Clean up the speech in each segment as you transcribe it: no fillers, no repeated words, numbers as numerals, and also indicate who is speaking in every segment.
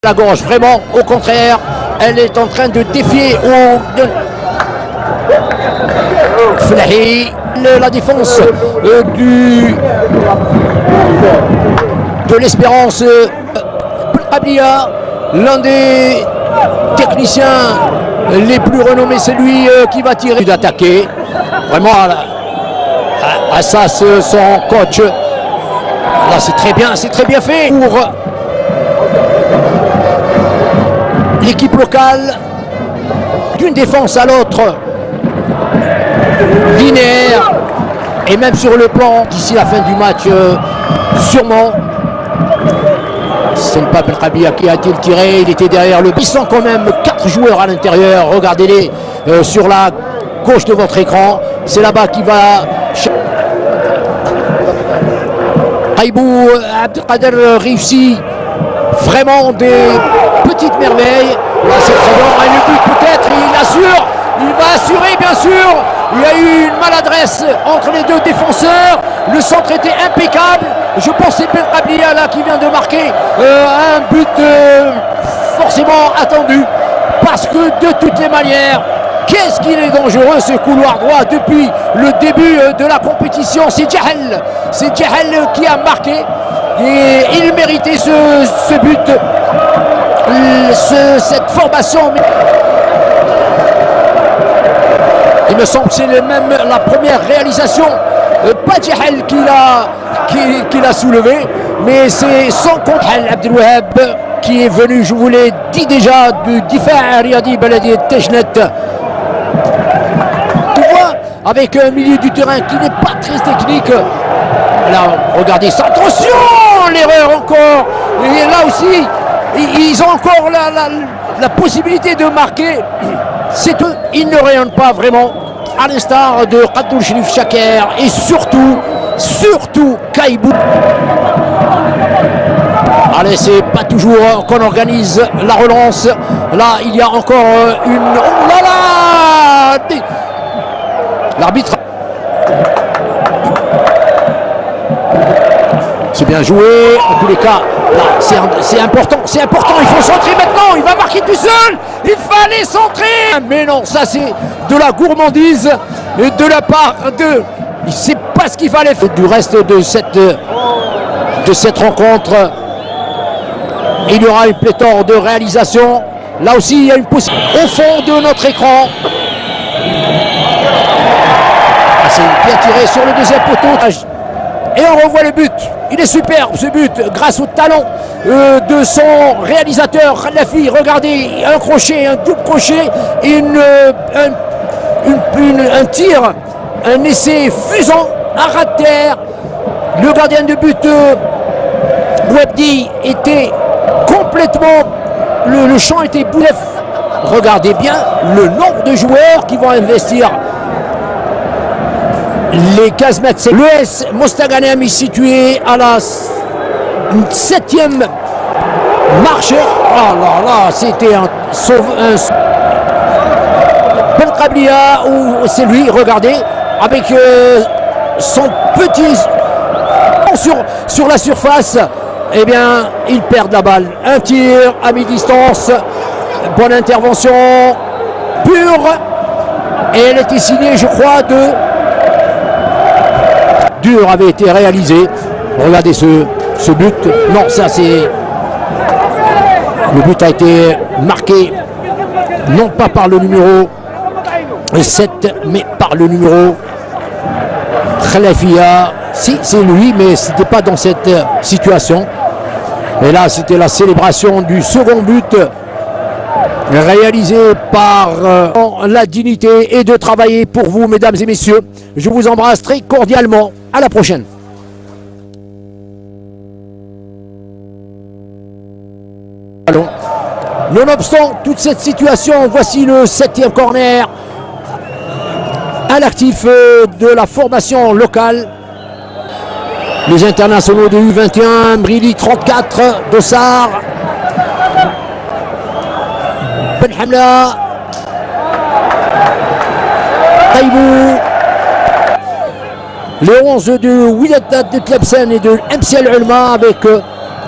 Speaker 1: La gauche, vraiment, au contraire, elle est en train de défier Flahi, la défense de l'Espérance. Ablia, l'un des techniciens les plus renommés, c'est lui qui va tirer d'attaquer. Vraiment, Assas, son coach, là c'est très bien fait pour l'équipe locale, d'une défense à l'autre, linéaire, et même sur le plan d'ici la fin du match, sûrement. C'est pas Belkhabia qui a-t-il tiré, il était derrière le. Ils sont quand même 4 joueurs à l'intérieur, regardez-les sur la gauche de votre écran, c'est là-bas qui va. Aïbou Abdelkader réussit vraiment des petites merveilles. Là c'est très bon, et le but peut-être, il assure, il va assurer bien sûr. Il y a eu une maladresse entre les deux défenseurs, le centre était impeccable. Je pense que c'est Belkhabia là qui vient de marquer un but forcément attendu, parce que de toutes les manières, qu'est-ce qu'il est dangereux ce couloir droit depuis le début de la compétition. C'est Djahel qui a marqué et il méritait ce but, cette formation. Il me semble que c'est même la première réalisation, pas Djahel qui l'a soulevé, mais c'est son compte Abdelwahab qui est venu, je vous l'ai dit déjà, du Difa' Riyadi Baladi Tejnet. Tu vois, avec un milieu du terrain qui n'est pas très technique. Là, regardez ça, attention, l'erreur encore. Et là aussi, ils ont encore la possibilité de marquer. C'est eux, ils ne rayonnent pas vraiment, à l'instar de Abdul Sherif Chaker et surtout Kaibou. Allez, c'est pas toujours qu'on organise la relance. Là, il y a encore une. Oh là là! L'arbitre. C'est bien joué. En tous les cas, là, c'est important. Il faut centrer maintenant. Il va marquer tout seul. Il fallait centrer. Mais non, ça c'est de la gourmandise de la part de. Il ne sait pas ce qu'il fallait faire du reste de cette rencontre. Il y aura une pléthore de réalisations. Là aussi, il y a une possibilité au fond de notre écran. Ah, c'est bien tiré sur le deuxième poteau. Et on revoit le but. Il est superbe ce but grâce au talent de son réalisateur Khalafi. Regardez, un crochet, un double crochet, un tir, un essai fusant à ras de terre. Le gardien de but Webdi était complètement, le champ était boulevé. Regardez bien le nombre de joueurs qui vont investir les 15 mètres. L'ES Mostaganem est situé à la 7e marche. Oh là là, c'était un Belkhabia, ou c'est lui, regardez, avec son petit sur la surface. Eh bien, il perd la balle. Un tir à mi-distance. Bonne intervention. Pure. Et elle était signée, je crois, de. Dur avait été réalisé. Regardez ce but. Non, ça c'est. Le but a été marqué non pas par le numéro 7, mais par le numéro Khalafia. Si, c'est lui, mais ce n'était pas dans cette situation. Et là, c'était la célébration du second but réalisé par la dignité et de travailler pour vous, mesdames et messieurs. Je vous embrasse très cordialement. À la prochaine. Allons. Nonobstant toute cette situation, voici le 7e corner à l'actif de la formation locale. Les internationaux de U21, Brili 34, Dossard, Ben Hamla, Taïbou, les 11 de Wydad de Tlemcen et de MCL Ulma avec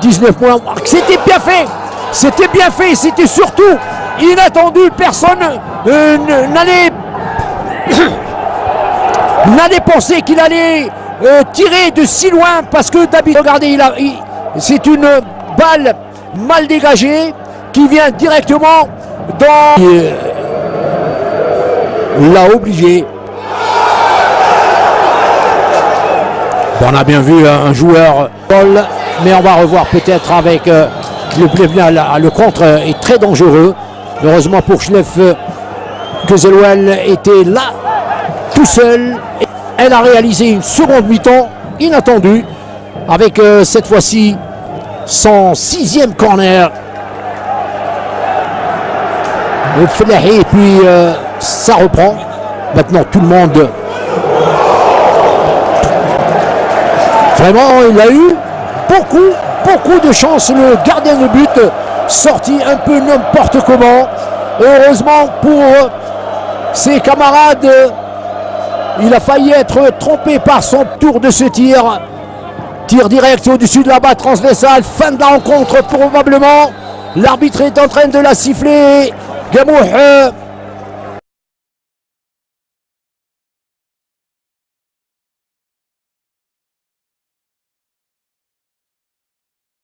Speaker 1: 19 points. C'était bien fait. C'était bien fait, c'était surtout inattendu. Personne n'allait pensé qu'il allait tirer de si loin, parce que d'habitude, regardez, c'est une balle mal dégagée qui vient directement dans... l'a obligé. On a bien vu un joueur, mais on va revoir peut-être avec le contre est très dangereux. Heureusement pour Schleff que Zerouel était là tout seul. Elle a réalisé une seconde mi-temps inattendue avec cette fois-ci son 6e corner. Et puis ça reprend. Maintenant tout le monde. Vraiment, il a eu beaucoup de chance. Le gardien de but sorti un peu n'importe comment. Heureusement pour ses camarades, il a failli être trompé par son tour de ce tir. Tir direct au-dessus de la barre transversale. Fin de la rencontre probablement. L'arbitre est en train de la siffler. Gamouh